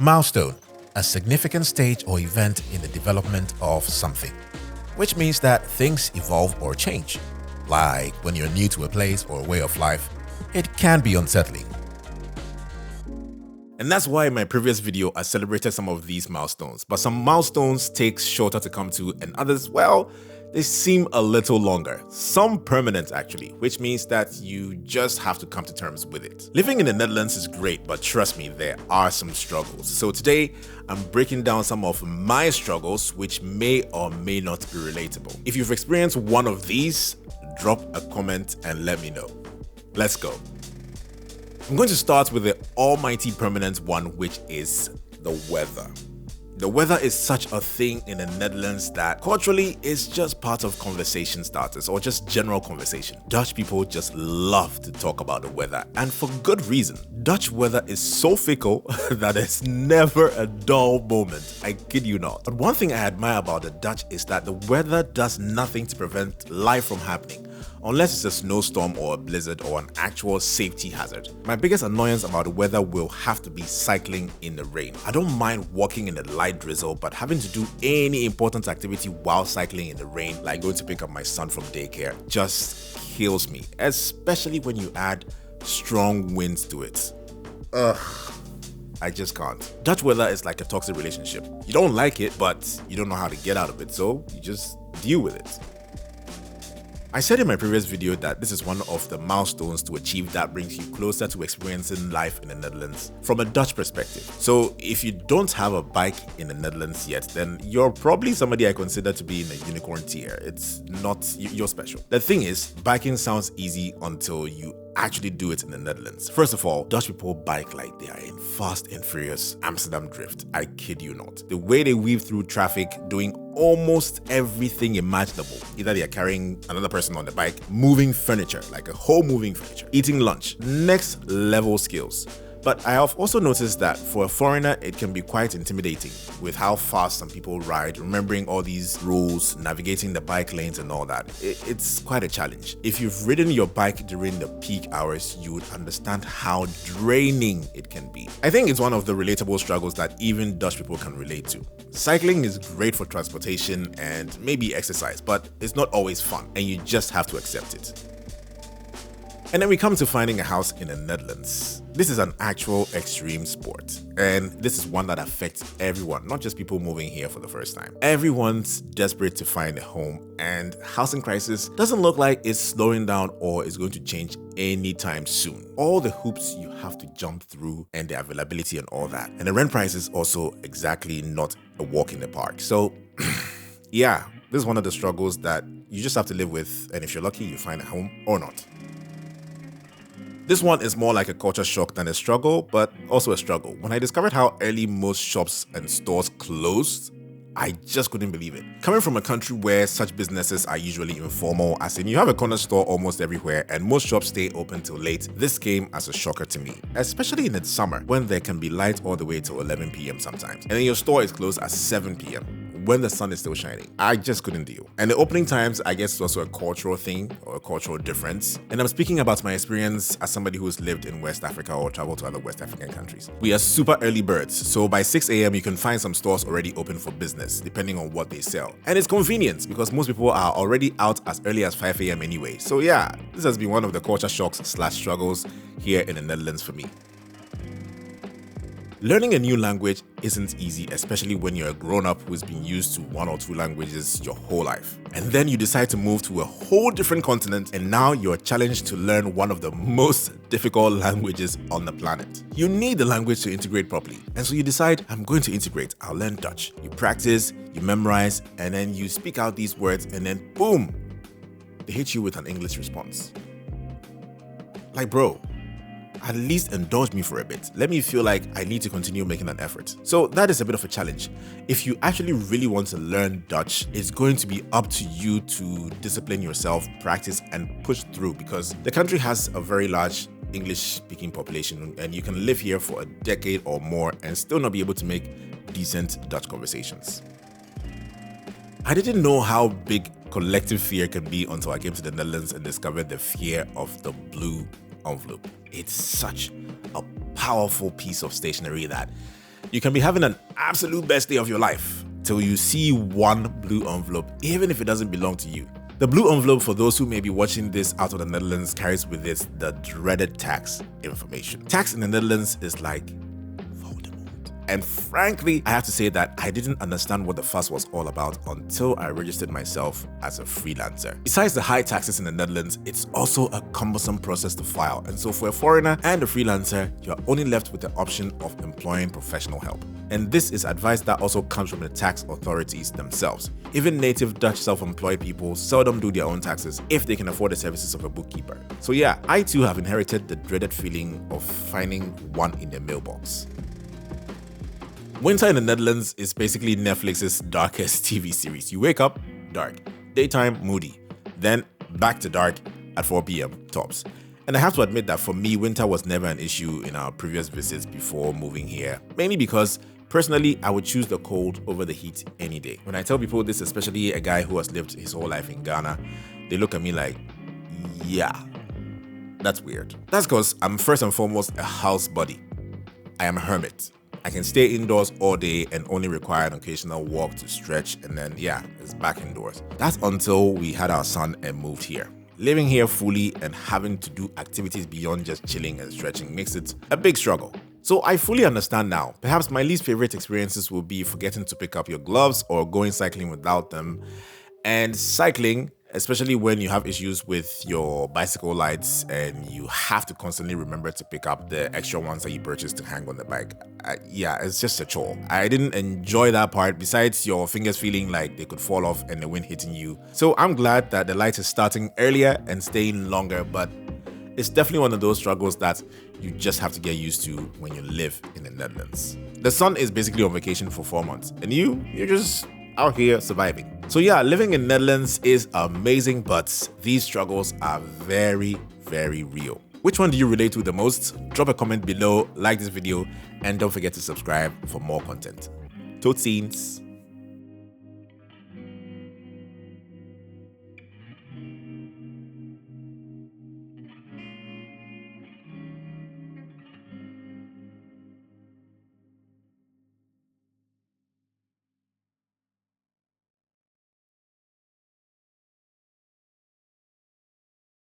Milestone, a significant stage or event in the development of something, which means that things evolve or change. Like when you're new to a place or a way of life, it can be unsettling. And that's why in my previous video, I celebrated some of these milestones. But some milestones take shorter to come to, and others, well, they seem a little longer. Some permanent actually, which means that you just have to come to terms with it. Living in the Netherlands is great, but trust me, there are some struggles. So today, I'm breaking down some of my struggles, which may or may not be relatable. If you've experienced one of these, drop a comment and let me know. Let's go. I'm going to start with the almighty permanent one, which is the weather. The weather is such a thing in the Netherlands that culturally is just part of conversation starters or just general conversation. Dutch people just love to talk about the weather, and for good reason. Dutch weather is so fickle that there's never a dull moment. I kid you not. But one thing I admire about the Dutch is that the weather does nothing to prevent life from happening, unless it's a snowstorm or a blizzard or an actual safety hazard. My biggest annoyance about the weather will have to be cycling in the rain. I don't mind walking in the light drizzle, but having to do any important activity while cycling in the rain, like going to pick up my son from daycare, just kills me, especially when you add strong winds to it. I just can't. Dutch weather is like a toxic relationship. You don't like it, but you don't know how to get out of it, so you just deal with it. I said in my previous video that this is one of the milestones to achieve that brings you closer to experiencing life in the Netherlands from a Dutch perspective. So if you don't have a bike in the Netherlands yet, then you're probably somebody I consider to be in a unicorn tier. It's not, you're special. The thing is, biking sounds easy until you actually do it in the Netherlands. First of all, Dutch people bike like they are in Fast and Furious Amsterdam Drift. I kid you not. The way they weave through traffic, doing almost everything imaginable. Either they are carrying another person on the bike, moving furniture, like a whole moving furniture, eating lunch, next level skills. But I have also noticed that for a foreigner, it can be quite intimidating with how fast some people ride, remembering all these rules, navigating the bike lanes and all that. It's quite a challenge. If you've ridden your bike during the peak hours, you would understand how draining it can be. I think it's one of the relatable struggles that even Dutch people can relate to. Cycling is great for transportation and maybe exercise, but it's not always fun, and you just have to accept it. And then we come to finding a house in the Netherlands. This is an actual extreme sport, and this is one that affects everyone, not just people moving here for the first time. Everyone's desperate to find a home, and housing crisis doesn't look like it's slowing down or is going to change anytime soon. All the hoops you have to jump through and the availability and all that. And the rent price is also exactly not a walk in the park. So yeah, this is one of the struggles that you just have to live with, and if you're lucky, you find a home or not. This one is more like a culture shock than a struggle, but also a struggle. When I discovered how early most shops and stores closed, I just couldn't believe it. Coming from a country where such businesses are usually informal, as in you have a corner store almost everywhere and most shops stay open till late, this came as a shocker to me, especially in the summer when there can be light all the way till 11 p.m. sometimes, and then your store is closed at 7 p.m. when the sun is still shining. I just couldn't deal. And the opening times, I guess, is also a cultural thing or a cultural difference. And I'm speaking about my experience as somebody who's lived in West Africa or traveled to other West African countries. We are super early birds, so by 6 a.m. you can find some stores already open for business, depending on what they sell. And it's convenient because most people are already out as early as 5 a.m. anyway. So yeah, this has been one of the culture shocks / struggles here in the Netherlands for me. Learning a new language isn't easy, especially when you're a grown-up who's been used to 1 or 2 languages your whole life. And then you decide to move to a whole different continent, and now you're challenged to learn one of the most difficult languages on the planet. You need the language to integrate properly, and so you decide, I'm going to integrate, I'll learn Dutch. You practice, you memorize, and then you speak out these words, and then boom, they hit you with an English response. Like, bro, at least indulge me for a bit. Let me feel like I need to continue making an effort. So that is a bit of a challenge. If you actually really want to learn Dutch, it's going to be up to you to discipline yourself, practice, and push through, because the country has a very large English-speaking population, and you can live here for a decade or more and still not be able to make decent Dutch conversations. I didn't know how big collective fear can be until I came to the Netherlands and discovered the fear of the blue envelope. It's such a powerful piece of stationery that You can be having an absolute best day of your life till you see one blue envelope, even if it doesn't belong to you. The blue envelope, for those who may be watching this out of the Netherlands, carries with it the dreaded tax information. Tax in the Netherlands is like Voldemort. And frankly, I have to say that I didn't understand what the fuss was all about until I registered myself as a freelancer. Besides the high taxes in the Netherlands, it's also a cumbersome process to file. And so for a foreigner and a freelancer, you're only left with the option of employing professional help. And this is advice that also comes from the tax authorities themselves. Even native Dutch self-employed people seldom do their own taxes if they can afford the services of a bookkeeper. So yeah, I too have inherited the dreaded feeling of finding one in the mailbox. Winter in the Netherlands is basically Netflix's darkest TV series. You wake up, dark. Daytime, moody. Then back to dark at 4 p.m. tops. And I have to admit that for me, winter was never an issue in our previous visits before moving here, mainly because personally, I would choose the cold over the heat any day. When I tell people this, especially a guy who has lived his whole life in Ghana, they look at me like, yeah, that's weird. That's because I'm first and foremost a house buddy. I am a hermit. I can stay indoors all day and only require an occasional walk to stretch, and then yeah, it's back indoors. That's until we had our son and moved here. Living here fully and having to do activities beyond just chilling and stretching makes it a big struggle. So I fully understand now. Perhaps my least favorite experiences will be forgetting to pick up your gloves or going cycling without them. And cycling, especially when you have issues with your bicycle lights and you have to constantly remember to pick up the extra ones that you purchased to hang on the bike. Yeah, it's just a chore. I didn't enjoy that part, besides your fingers feeling like they could fall off and the wind hitting you. So I'm glad that the light is starting earlier and staying longer, but it's definitely one of those struggles that you just have to get used to when you live in the Netherlands. The sun is basically on vacation for 4 months, and you're just out here surviving. So yeah, living in Netherlands is amazing, but these struggles are very, very real. Which one do you relate to the most? Drop a comment below, like this video, and don't forget to subscribe for more content. Tot ziens!